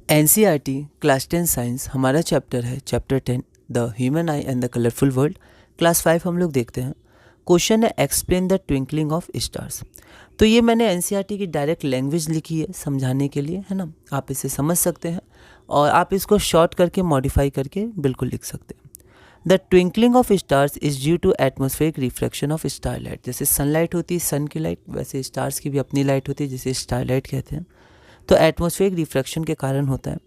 NCERT class 10 science हमारा chapter है, chapter 10 the human I and the colourful world. Class 5 हम लोग देखते हैं। क्वेश्चन है explain the twinkling of stars. तो ये मैंने एनसीईआरटी की डायरेक्ट लैंग्वेज लिखी है समझाने के लिए, है ना। आप इसे समझ सकते हैं और आप इसको शॉर्ट करके मॉडिफाई करके बिल्कुल लिख सकते हैं। The twinkling of stars is due to atmospheric reflection of star light. जैसे सनलाइट होती है, सन की लाइट, वैसे स्टार्स की भी अपनी लाइट होती है जिसे स्टार लाइट कहते हैं। तो एटमॉस्फेरिक रिफ्लेक्शन के कारण होता है।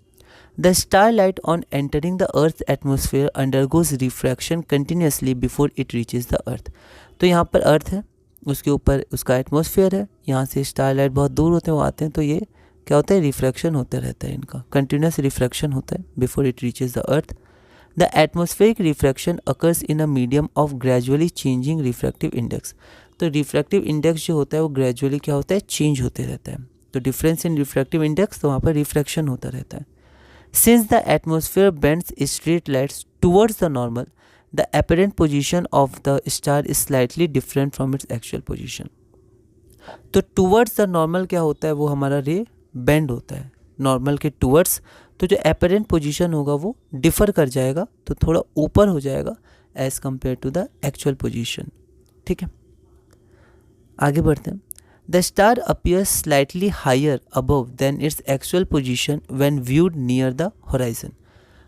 The star light on entering the earth atmosphere undergoes refraction continuously before it reaches the earth. तो यहाँ पर अर्थ है, उसके ऊपर उसका एटमोसफेयर है, यहाँ से स्टार लाइट बहुत दूर होते हैं, वो आते हैं, तो ये क्या होता है, रिफ्रैक्शन होता रहता है, इनका कंटिन्यूस रिफ्रैक्शन होता है before it reaches the earth. The atmospheric refraction occurs in a medium of gradually changing refractive index. तो रिफ्रैक्टिव इंडेक्स जो होता है वो ग्रेजुअली क्या होता है, चेंज होते रहता है। तो डिफरेंस इन रिफ्रैक्टिव इंडेक्स, तो वहाँ पर रिफ्रैक्शन होता रहता है। Since the atmosphere bends straight lights towards the normal, the apparent position of the star is slightly different from its actual position. तो towards the normal क्या होता है, वो हमारा रे बेंड होता है नॉर्मल के towards, तो जो apparent position होगा वो डिफर कर जाएगा, तो थोड़ा ऊपर हो जाएगा as compared to the actual position। ठीक है, आगे बढ़ते हैं। The star appears slightly higher above than its actual position when viewed near the horizon.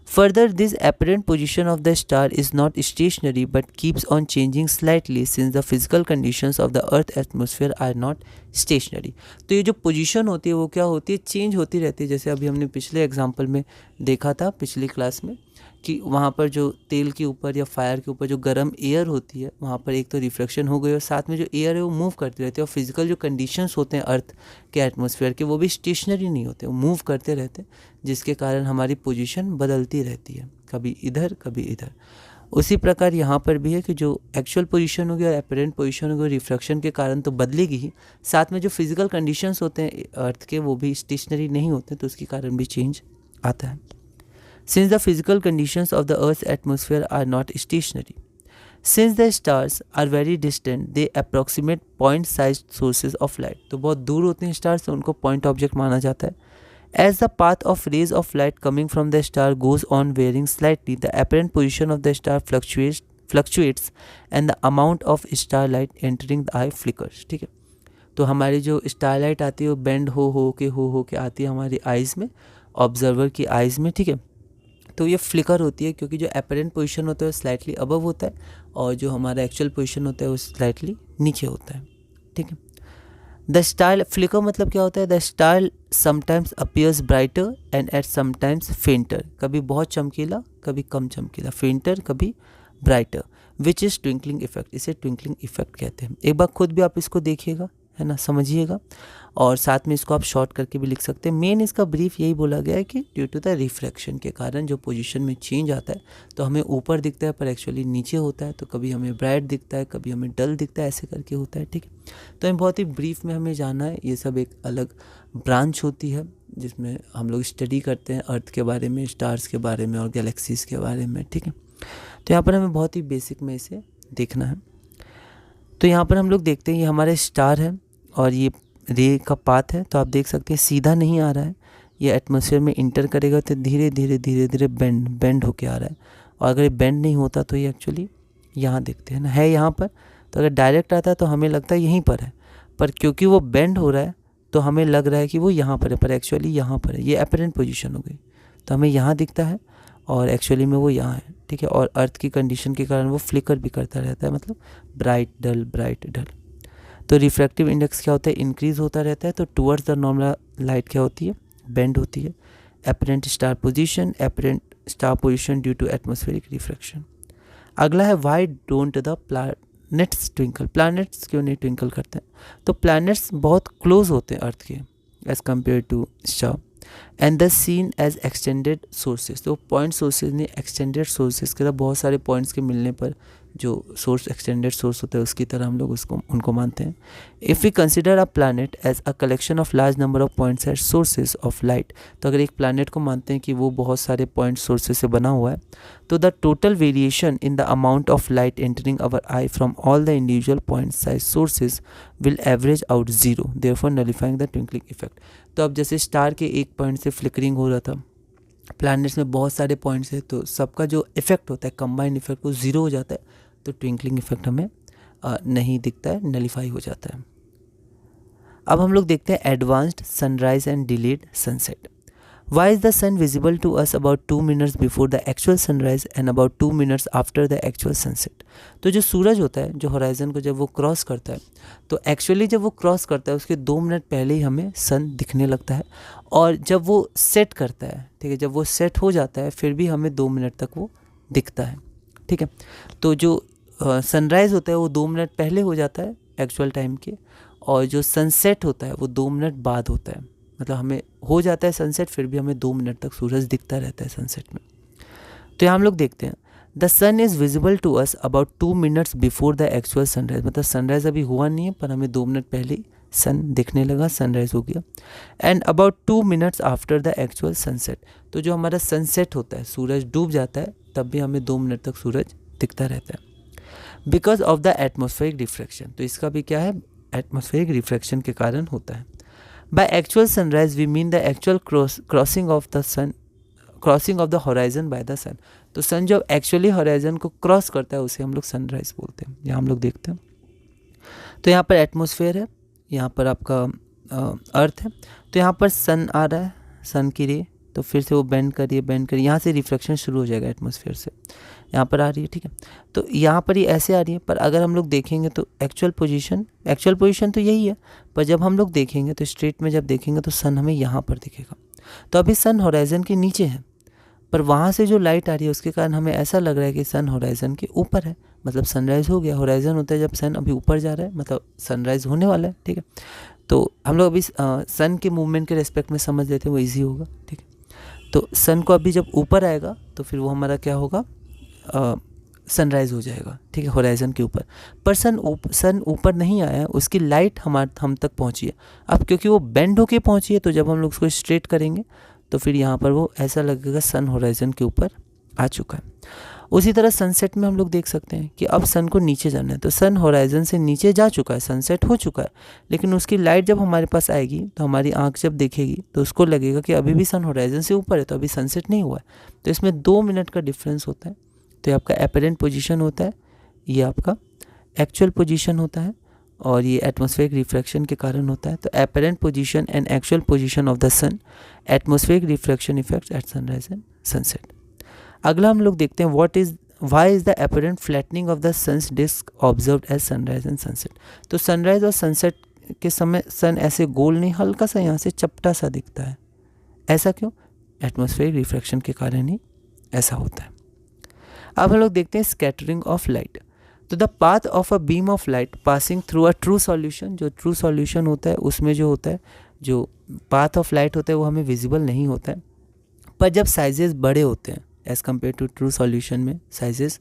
Further, this apparent position of the star is not stationary but keeps on changing slightly since the physical conditions of the Earth atmosphere are not stationary. तो ये जो position होती है वो क्या होती है, change होती रहती है। जैसे अभी हमने पिछले एग्जाम्पल में देखा था, पिछली क्लास में, कि वहाँ पर जो तेल के ऊपर या फायर के ऊपर जो गर्म एयर होती है, वहाँ पर एक तो रिफ्लेक्शन हो गई और साथ में जो एयर है वो मूव करती रहती है। और फिजिकल जो कंडीशंस होते हैं अर्थ के एटमॉस्फेयर के, वो भी स्टेशनरी नहीं होते, वो मूव करते रहते हैं, जिसके कारण हमारी पोजीशन बदलती रहती है, कभी इधर कभी इधर। उसी प्रकार यहाँ पर भी है कि जो एक्चुअल पोजीशन होगी और अपरेंट पोजीशन होगी, रिफ्लेक्शन के कारण तो बदलेगी ही, साथ में जो फिजिकल कंडीशंस होते हैं अर्थ के वो भी स्टेशनरी नहीं होते, तो उसके कारण भी चेंज आता है। Since the physical conditions of the Earth's atmosphere are not stationary, since the stars are very distant, they approximate point-sized sources of light. तो बहुत दूर होते हैं स्टार्स, तो उनको पॉइंट ऑब्जेक्ट माना जाता है। As the path of rays of light coming from the star goes on varying slightly, the apparent position of the star fluctuates and the amount of starlight entering the eye flickers. ठीक है, तो हमारी जो starlight आती है वो bend हो के आती है हमारी आइज़ में, ऑब्जर्वर की आइज़ में। ठीक है, तो ये फ्लिकर होती है क्योंकि जो अपरेंट पोजीशन होता है वो स्लाइटली अबव होता है और जो हमारा एक्चुअल पोजीशन होता है वो स्लाइटली नीचे होता है। ठीक है, द स्टार फ्लिकर मतलब क्या होता है, the star sometimes appears brighter and eight sometimes फेंटर। कभी बहुत चमकीला, कभी कम चमकीला, फेंटर कभी brighter, which is twinkling effect. इसे ट्विंकलिंग इफेक्ट कहते हैं। एक बार खुद भी आप इसको देखिएगा, है ना, समझिएगा, और साथ में इसको आप शॉर्ट करके भी लिख सकते हैं। मेन इसका ब्रीफ यही बोला गया है कि ड्यू टू द रिफ्रैक्शन के कारण जो पोजीशन में चेंज आता है, तो हमें ऊपर दिखता है पर एक्चुअली नीचे होता है, तो कभी हमें ब्राइट दिखता है, कभी हमें डल दिखता है, ऐसे करके होता है। ठीक है, तो हमें बहुत ही ब्रीफ में हमें जाना है। ये सब एक अलग ब्रांच होती है जिसमें हम लोग स्टडी करते हैं अर्थ के बारे में, स्टार्स के बारे में और गैलेक्सीज़ के बारे में। ठीक है, तो यहाँ पर हमें बहुत ही बेसिक में इसे देखना है। तो यहाँ पर हम लोग देखते हैं ये हमारे स्टार है और ये रे का पाथ है, तो आप देख सकते हैं सीधा नहीं आ रहा है, ये एटमॉस्फेयर में इंटर करेगा तो धीरे धीरे बेंड होके आ रहा है। और अगर ये बेंड नहीं होता तो ये एक्चुअली यहाँ देखते हैं ना, है यहाँ पर, तो अगर डायरेक्ट आता है तो हमें लगता है यहीं पर है, पर क्योंकि वो बेंड हो रहा है तो हमें लग रहा है कि वो यहाँ पर है, पर एक्चुअली यहाँ पर है। ये अपरेंट पोजीशन हो गई, तो हमें यहाँ दिखता है और एक्चुअली में वो यहाँ है। ठीक है, और अर्थ की कंडीशन के कारण वो फ्लिकर भी करता रहता है, मतलब ब्राइट डल। तो रिफ्रैक्टिव इंडेक्स क्या होता है, इंक्रीज होता रहता है। तो टुवर्ड्स द नॉर्मल लाइट क्या होती है, बेंड होती है। Apparent star position due to atmospheric refraction. अगला है why don't the planets twinkle. Planets क्यों नहीं ट्विंकल करते हैं, तो प्लैनेट्स बहुत क्लोज होते हैं अर्थ के as compared to star and the seen as extended sources. तो पॉइंट सोर्सेज ने एक्सटेंडेड सोर्सेज के, बहुत सारे पॉइंट्स के मिलने पर जो सोर्स एक्सटेंडेड सोर्स होता है उसकी तरह हम लोग उनको मानते हैं। If we consider a planet as a collection of large number of points as sources of light, तो अगर एक प्लैनेट को मानते हैं कि वो बहुत सारे पॉइंट सोर्सेज से बना हुआ है, तो the total variation in the amount of light entering our I from all the individual point size sources will average out zero, therefore nullifying the twinkling effect. तो अब जैसे स्टार के एक पॉइंट से फ्लिकरिंग हो रहा था, प्लैनेट्स में बहुत सारे पॉइंट्स है, तो सबका जो इफेक्ट होता है कंबाइंड इफेक्ट वो ज़ीरो हो जाता है, तो ट्विंकलिंग इफेक्ट हमें नहीं दिखता है, नलिफाई हो जाता है। अब हम लोग देखते हैं advanced sunrise and delayed sunset. Why is the sun visible to us about 2 minutes before the actual sunrise and about 2 minutes after the actual sunset. तो जो सूरज होता है, जो होराइजन को जब वो क्रॉस करता है, तो एक्चुअली जब वो क्रॉस करता है उसके 2 मिनट पहले ही हमें सन दिखने लगता है, और जब वो सेट करता है, ठीक है, जब वो सेट हो जाता है फिर भी हमें 2 मिनट तक वो दिखता है, ठीक है। तो जो सनराइज़ होता है वो 2 मिनट पहले हो जाता है एक्चुअल टाइम के, और जो सनसेट होता है वो 2 मिनट बाद होता है, मतलब हमें हो जाता है सनसेट फिर भी हमें 2 मिनट तक सूरज दिखता रहता है सनसेट में। तो यहाँ हम लोग देखते हैं the sun is visible to us about 2 minutes before the actual sunrise, मतलब सनराइज़ अभी हुआ नहीं है पर हमें 2 मिनट पहले ही सन दिखने लगा, सनराइज हो गया। And about 2 minutes after the actual sunset, तो जो हमारा सनसेट होता है, सूरज डूब जाता है, तब भी हमें 2 मिनट तक सूरज दिखता रहता है because of the atmospheric refraction. तो इसका भी क्या है, एटमॉस्फेरिक रिफ्रैक्शन के कारण होता है। By actual sunrise we mean the actual crossing of the sun, crossing of the horizon by the sun. तो सन जब एक्चुअली होराइजन को क्रॉस करता है उसे हम लोग सनराइज बोलते हैं। यहाँ हम लोग देखते हैं, तो यहाँ पर एटमॉस्फेयर है, यहाँ पर आपका अर्थ है, तो यहाँ पर सन आ रहा है, सन की रे, तो फिर से वो बेंड करिए, यहाँ से रिफ्लेक्शन शुरू हो जाएगा एटमॉस्फेयर से, यहाँ पर आ रही है, ठीक है। तो यहाँ पर ये ऐसे आ रही है, पर अगर हम लोग देखेंगे तो एक्चुअल पोजीशन तो यही है, पर जब हम लोग देखेंगे तो स्ट्रेट में जब देखेंगे तो सन हमें यहाँ पर दिखेगा। तो अभी सन होराइजन के नीचे है, पर वहाँ से जो लाइट आ रही है उसके कारण हमें ऐसा लग रहा है कि सन होराइजन के ऊपर है, मतलब सनराइज़ हो गया। होराइजन होता है जब सन अभी ऊपर जा रहा है, मतलब सनराइज़ होने वाला है, ठीक है। तो हम लोग अभी सन के मूवमेंट के रेस्पेक्ट में समझ लेते हैं, वो ईजी होगा, ठीक है। तो सन को अभी जब ऊपर आएगा तो फिर वो हमारा क्या होगा, सनराइज़ हो जाएगा, ठीक है, होराइजन के ऊपर। पर सन ऊपर नहीं आया, उसकी लाइट हम तक पहुंची है। अब क्योंकि वो बेंड होके पहुंची है, तो जब हम लोग उसको स्ट्रेट करेंगे तो फिर यहाँ पर वो ऐसा लगेगा सन होराइजन के ऊपर आ चुका है। उसी तरह सनसेट में हम लोग देख सकते हैं कि अब सन को नीचे जाना है, तो सन होराइजन से नीचे जा चुका है, सनसेट हो चुका है, लेकिन उसकी लाइट जब हमारे पास आएगी तो हमारी आंख जब देखेगी तो उसको लगेगा कि अभी भी सन होराइजन से ऊपर है, तो अभी सनसेट नहीं हुआ है। तो इसमें 2 मिनट का डिफरेंस होता है। तो ये आपका एपरेंट पोजीशन होता है, ये आपका एक्चुअल पोजीशन होता है, और ये एटमॉस्फेरिक रिफ्रैक्शन के कारण होता है। तो apparent position and actual position of the sun, atmospheric refraction effects at sunrise and sunset. अगला हम लोग देखते हैं why is the apparent flattening of the sun's disc observed as sunrise and sunset. तो सनराइज और सनसेट के समय सन ऐसे गोल नहीं, हल्का सा यहाँ से चपटा सा दिखता है। ऐसा क्यों? एटमॉस्फेरिक रिफ्रैक्शन के कारण ही ऐसा होता है। अब हम लोग देखते हैं स्कैटरिंग ऑफ लाइट। तो the path of a beam of light passing through a true solution, जो ट्रू सॉल्यूशन होता है उसमें जो होता है, जो पाथ ऑफ लाइट होता है वो हमें विजिबल नहीं होता है, पर जब साइजेस बड़े होते हैं as compared to true solution में साइजेस,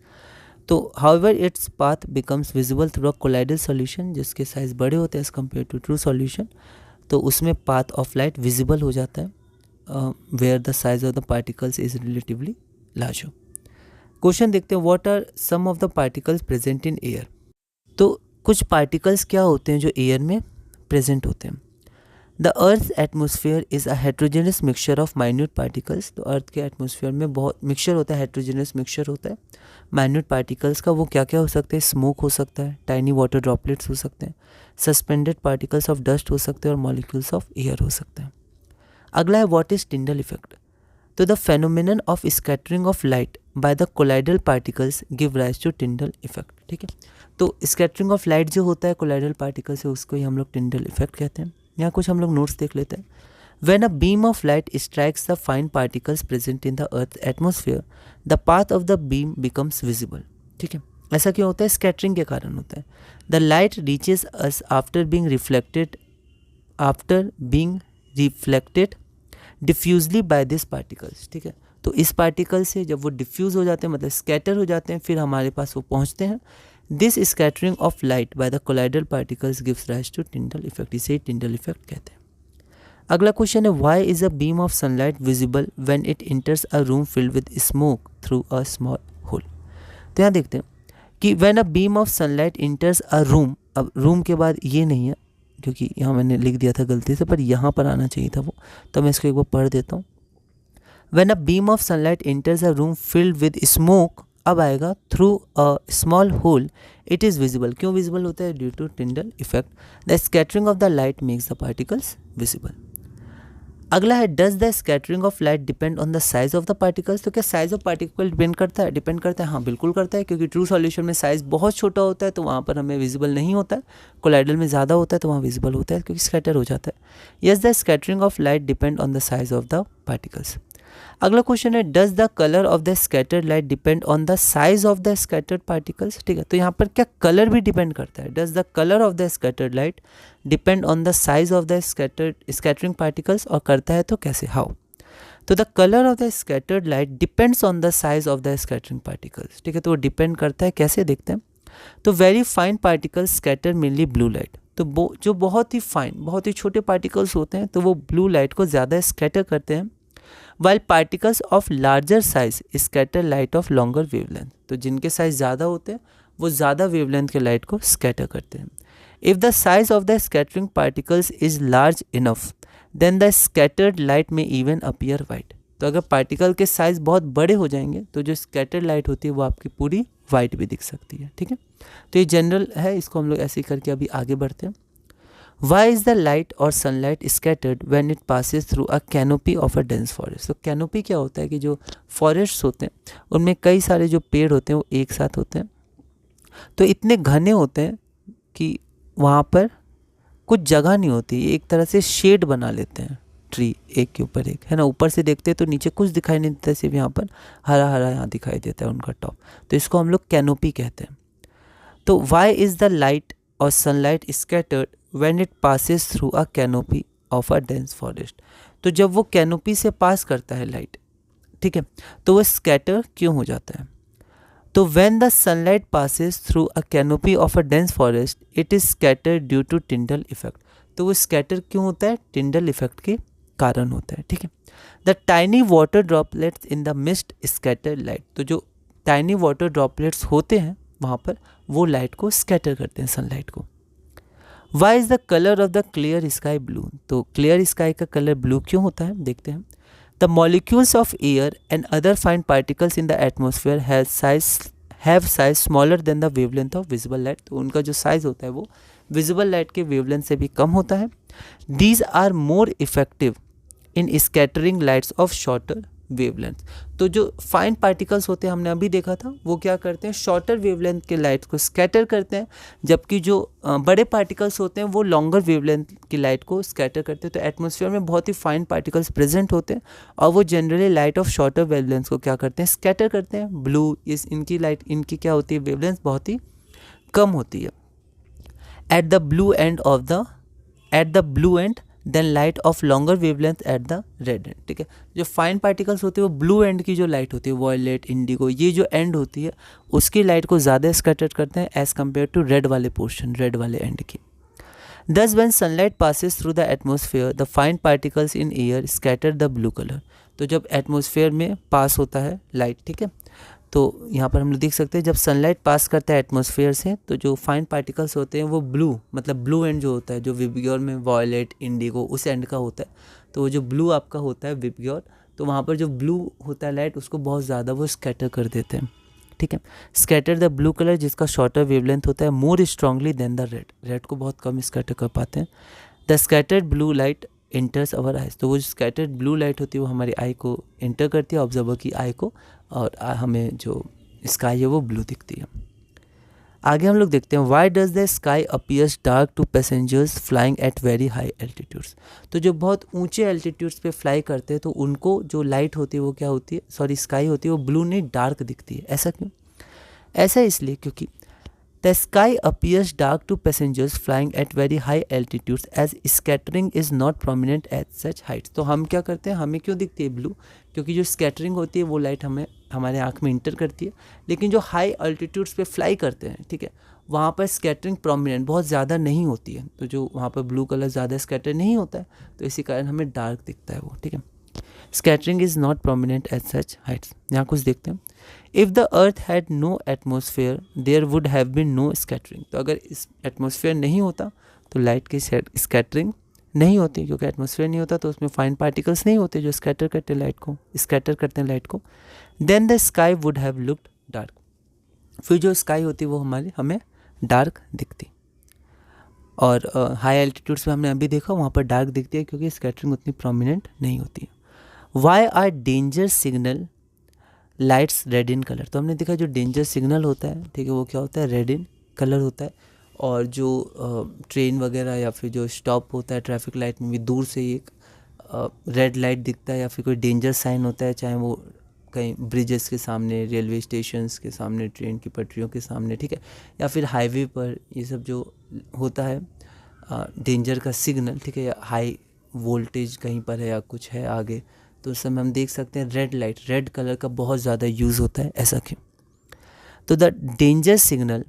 तो however its path becomes visible through a colloidal solution, जिसके साइज बड़े होते हैं as compared to true solution, तो उसमें पाथ ऑफ लाइट विजिबल हो जाता है where the size of the particles is relatively larger. Question देखते हैं, what are some of the particles present in air. तो कुछ पार्टिकल्स क्या होते हैं जो एयर में प्रेजेंट होते हैं। The earth atmosphere is a heterogeneous mixture of minute particles. तो अर्थ के एटमोसफियर में बहुत मिक्सचर होता है, हेट्रोजेनस मिक्सचर होता है माइन्यूट पार्टिकल्स का। वो क्या क्या हो सकते हैं, स्मोक हो सकता है, टाइनी वाटर ड्रॉपलेट्स हो सकते हैं, सस्पेंडेड पार्टिकल्स ऑफ डस्ट हो सकते हैं, और मॉलिक्यूल्स ऑफ एयर हो सकते हैं। अगला है व्हाट इज टिंडल इफेक्ट। तो the phenomenon of scattering of light by the colloidal particles give rise to Tyndall effect, ठीक है। तो स्कैटरिंग ऑफ लाइट जो होता है कोलाइडल पार्टिकल से, उसको ही हम लोग टिंडल इफेक्ट कहते हैं। यहाँ कुछ हम लोग नोट्स देख लेते हैं। When a beam of light strikes the fine particles present in the earth atmosphere, the path of the beam becomes visible, ठीक है। ऐसा क्यों होता है? स्कैटरिंग के कारण होता है। The light reaches us after being reflected diffusely by this particles, ठीक है। तो इस पार्टिकल से जब वो डिफ्यूज़ हो जाते हैं मतलब स्कैटर हो जाते हैं, फिर हमारे पास वो पहुंचते हैं। This scattering of light by the colloidal particles gives rise to Tyndall effect, इसे टिंडल इफेक्ट कहते हैं। अगला क्वेश्चन है why is a beam of sunlight visible when it enters a room filled with smoke through a small hole. तो यहाँ देखते हैं कि when a beam of sunlight enters a room, अब रूम के बाद ये नहीं है क्योंकि यहाँ मैंने लिख दिया था गलती से, पर यहाँ पर आना चाहिए था वो, तो मैं इसको एक बार पढ़ देता हूँ। When a beam of sunlight enters a room filled with smoke, अब आएगा through a small hole it is visible. क्यों विजिबल होता है? Due to Tyndall effect. The scattering of the light makes the particles visible. अगला है does the scattering of light depend on the size of the particles. तो क्या size of particle depend करता है? Depend करता है, हाँ बिल्कुल करता है, क्योंकि ट्रू सॉल्यूशन में साइज बहुत छोटा होता है तो वहाँ पर हमें विजिबल नहीं होता है, कोलाइडल में ज़्यादा होता है तो वहाँ विजिबल होता है क्योंकि स्कैटर हो जाता है। Yes the scattering of light depend on the size of the particles. अगला क्वेश्चन है does the colour of the scattered light depend on the size of the scattered particles, ठीक है। तो यहाँ पर क्या कलर भी डिपेंड करता है? Does the colour of the scattered light depend on the size of the scattering particles, और करता है तो कैसे, हाउ? तो the colour of the scattered light depends on the size of the scattering particles, ठीक है। तो वो डिपेंड करता है, कैसे देखते हैं। तो very fine particles scatter mainly blue light. तो जो बहुत ही फाइन, बहुत ही छोटे पार्टिकल्स होते हैं तो वो ब्लू लाइट को ज़्यादा स्कैटर करते हैं, while particles of larger size scatter light of longer wavelength. तो जिनके साइज ज़्यादा होते हैं वो ज़्यादा वेवलेंथ के लाइट को स्कैटर करते हैं। If the size of the scattering particles is large enough then the scattered light may even appear white. तो अगर पार्टिकल के साइज बहुत बड़े हो जाएंगे तो जो स्कैटर्ड लाइट होती है वो आपकी पूरी वाइट भी दिख सकती है, ठीक है। तो ये जनरल है, इसको हम लोग ऐसे ही करके अभी आगे बढ़ते हैं। Why is the light or sunlight scattered when it passes through a canopy of a dense forest? तो कैनोपी क्या होता है कि जो फॉरेस्ट होते हैं उनमें कई सारे जो पेड़ होते हैं वो एक साथ होते हैं, तो इतने घने होते हैं कि वहाँ पर कुछ जगह नहीं होती, एक तरह से शेड बना लेते हैं ट्री एक के ऊपर एक, है ना। ऊपर से देखते हैं तो नीचे कुछ दिखाई नहीं देता, सिर्फ यहाँ पर हरा हरा यहाँ दिखाई देता है उनका टॉप, तो इसको हम लोग कैनोपी कहते हैं। तो why is the light or sunlight scattered when it passes through a canopy of a dense forest? तो जब वो कैनोपी से पास करता है लाइट, ठीक है, तो वो स्कैटर क्यों हो जाता है? तो when the sunlight passes through a canopy of a dense forest it is scattered due to Tyndall effect। तो वो स्कैटर क्यों होता है? टिंडल इफेक्ट के कारण होता है, ठीक है। The tiny water droplets in the mist scatter light. तो जो टाइनी वाटर ड्रॉपलेट्स होते हैं वहाँ पर वो लाइट को स्कैटर करते हैं, सनलाइट को। Why is the colour of the clear sky blue. तो क्लियर स्काई का कलर ब्लू क्यों होता है, देखते हैं। The molecules of air and other fine particles in the atmosphere have size smaller than the wavelength of visible light. तो उनका जो साइज होता है वो विजिबल लाइट के वेवलेंथ से भी कम होता है। These are more effective in scattering lights of shorter wavelength. तो जो फाइन पार्टिकल्स होते हैं हमने अभी देखा था वो क्या करते हैं, शॉर्टर वेवलेंथ के लाइट को स्कैटर करते हैं, जबकि जो बड़े पार्टिकल्स होते हैं वो लॉन्गर वेवलेंथ की लाइट को स्कैटर करते हैं। तो एटमॉस्फेयर में बहुत ही फाइन पार्टिकल्स प्रेजेंट होते हैं और वो generally light of shorter wavelength को क्या करते हैं, स्कैटर करते हैं। ब्लू इनकी लाइट, इनकी क्या होती है, वेवलेंथ बहुत ही कम होती है। At the blue end than light of longer wavelength at the red end, ठीक है। जो फाइन पार्टिकल्स होते हैं वो ब्लू एंड की जो लाइट होती है, वॉयलेट, इंडिगो, ये जो एंड होती है उसकी लाइट को ज़्यादा स्कैटर करते हैं एज़ कम्पेयर टू रेड वाले पोर्शन, रेड वाले एंड की। Thus when sunlight passes through the atmosphere the fine particles in air scatter the blue color। तो जब एटमॉस्फेयर में पास होता है लाइट, ठीक है, तो यहाँ पर हम लोग देख सकते हैं जब सनलाइट पास करता है एटमॉस्फेयर से तो जो फाइन पार्टिकल्स होते हैं वो ब्लू, मतलब ब्लू एंड जो होता है, जो विबग्योर में वॉयलेट, इंडिगो उस एंड का होता है, तो वो जो ब्लू आपका होता है विबग्योर, तो वहाँ पर जो ब्लू होता है लाइट उसको बहुत ज़्यादा वो स्कैटर कर देते हैं, ठीक है। स्कैटर द ब्लू कलर जिसका शॉर्टर वेवलेंथ होता है more strongly than the red, red को बहुत कम स्कैटर कर पाते हैं। The scattered blue light enters our eyes. तो वो जो स्कैटर्ड ब्लू लाइट होती है वो हमारी आई को इंटर करती है, ऑब्जर्वर की आई को, और हमें जो स्काई है वो ब्लू दिखती है। आगे हम लोग देखते हैं why does the sky appears dark to passengers flying at very high altitudes. तो जो बहुत ऊंचे एल्टीट्यूड्स पे फ्लाई करते हैं तो उनको जो लाइट होती है वो क्या होती है, सॉरी स्काई होती है वो ब्लू नहीं डार्क दिखती है। ऐसा क्यों? ऐसा इसलिए क्योंकि the sky appears dark to passengers flying at very high altitudes as scattering is not prominent at such heights. तो हम क्या करते हैं, हमें क्यों दिखती है ब्लू, क्योंकि जो स्कैटरिंग होती है वो लाइट हमें हमारे आँख में इंटर करती है, लेकिन जो हाई अल्टीट्यूड्स पे फ्लाई करते हैं, ठीक है, वहाँ पर स्कैटरिंग प्रोमिनेंट बहुत ज़्यादा नहीं होती है, तो जो वहाँ पर ब्लू कलर ज़्यादा स्कैटर नहीं होता है, तो इसी कारण हमें डार्क दिखता है वो, ठीक है। Scattering is not prominent at such heights. यहाँ कुछ देखते हैं, if the earth had no atmosphere there would have been no scattering. तो अगर इस एटमोसफेयर नहीं होता तो लाइट की स्कैटरिंग नहीं होती, क्योंकि एटमोसफेयर नहीं होता तो उसमें फाइन पार्टिकल्स नहीं होते जो स्कैटर करते हैं लाइट को। Then the sky would have looked dark. फिर जो स्काई होती है वो हमें डार्क दिखती, और हाई एल्टीट्यूड्स में हमने अभी देखा वहाँ पर डार्क दिखती है क्योंकि स्कैटरिंग उतनी प्रोमिनेंट नहीं होती है। Why are danger signal lights red in colour. तो हमने देखा जो डेंजर सिग्नल होता है, ठीक है, वो क्या होता है, रेड इन कलर होता है। और जो ट्रेन वगैरह या फिर जो स्टॉप होता है ट्रैफिक लाइट में भी दूर से एक रेड लाइट दिखता है, या फिर कोई डेंजर साइन होता है, चाहे वो कहीं ब्रिजेस के सामने, रेलवे स्टेशंस के सामने, ट्रेन की पटरियों के सामने, ठीक है, या फिर हाईवे पर, ये सब जो होता है डेंजर का सिग्नल, ठीक है, या हाई वोल्टेज कहीं पर है या कुछ है आगे, तो उस समय हम देख सकते हैं रेड लाइट, रेड कलर का बहुत ज़्यादा यूज़ होता है। ऐसा क्यों? तो the danger signal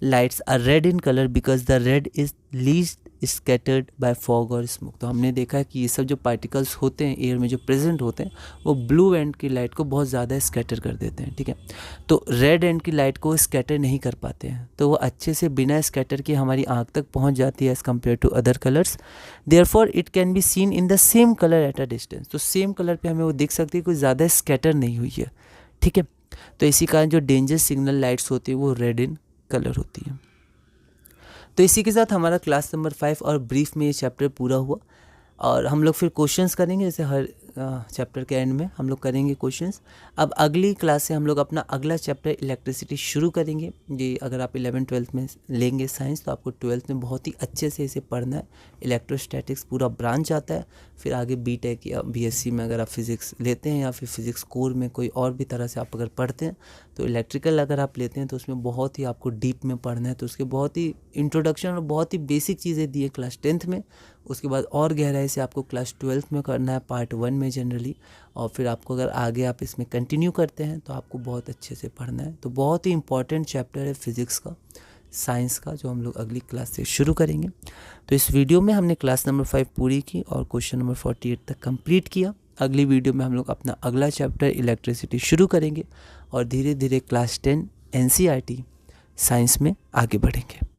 lights are red in colour because the red is least scattered by fog और स्मोक। तो हमने देखा है कि ये सब जो पार्टिकल्स होते हैं एयर में जो प्रेजेंट होते हैं वो ब्लू एंड की लाइट को बहुत ज़्यादा स्कैटर कर देते हैं, ठीक है, तो रेड एंड की लाइट को स्कैटर नहीं कर पाते हैं, तो वो अच्छे से बिना स्कैटर के हमारी आँख तक पहुँच जाती है as compared to other colours. Therefore it can be seen in the same colour at a distance. तो सेम कलर पर हमें वो दिख सकती है, कोई ज़्यादा स्कैटर नहीं हुई है, ठीक है। तो इसी कारण जो डेंजर सिग्नल लाइट्स होती है वो रेड इन कलर होती है। तो इसी के साथ हमारा क्लास नंबर 5 और ब्रीफ में ये चैप्टर पूरा हुआ, और हम लोग फिर क्वेश्चंस करेंगे, जैसे हर चैप्टर के एंड में हम लोग करेंगे क्वेश्चंस। अब अगली क्लास से हम लोग अपना अगला चैप्टर इलेक्ट्रिसिटी शुरू करेंगे। ये अगर आप 11th-12th में लेंगे साइंस तो आपको 12th में बहुत ही अच्छे से इसे पढ़ना है। इलेक्ट्रोस्टैटिक्स पूरा ब्रांच आता है, फिर आगे बीटेक या बीएससी में अगर आप फिज़िक्स लेते हैं या फिर फिज़िक्स कोर में कोई और भी तरह से आप अगर पढ़ते हैं, तो इलेक्ट्रिकल अगर आप लेते हैं तो उसमें बहुत ही आपको डीप में पढ़ना है। तो उसके बहुत ही इंट्रोडक्शन और बहुत ही बेसिक चीज़ें दी है क्लास 10th में, उसके बाद और गहराई से आपको क्लास 12th में करना है पार्ट 1 में जनरली, और फिर आपको अगर आगे आप इसमें कंटिन्यू करते हैं तो आपको बहुत अच्छे से पढ़ना है। तो बहुत ही इंपॉर्टेंट चैप्टर है फिज़िक्स का, साइंस का, जो हम लोग अगली क्लास से शुरू करेंगे। तो इस वीडियो में हमने क्लास नंबर 5 पूरी की और क्वेश्चन नंबर 48 तक कंप्लीट किया। अगली वीडियो में हम लोग अपना अगला चैप्टर इलेक्ट्रिसिटी शुरू करेंगे और धीरे धीरे क्लास 10 NCERT साइंस में आगे बढ़ेंगे।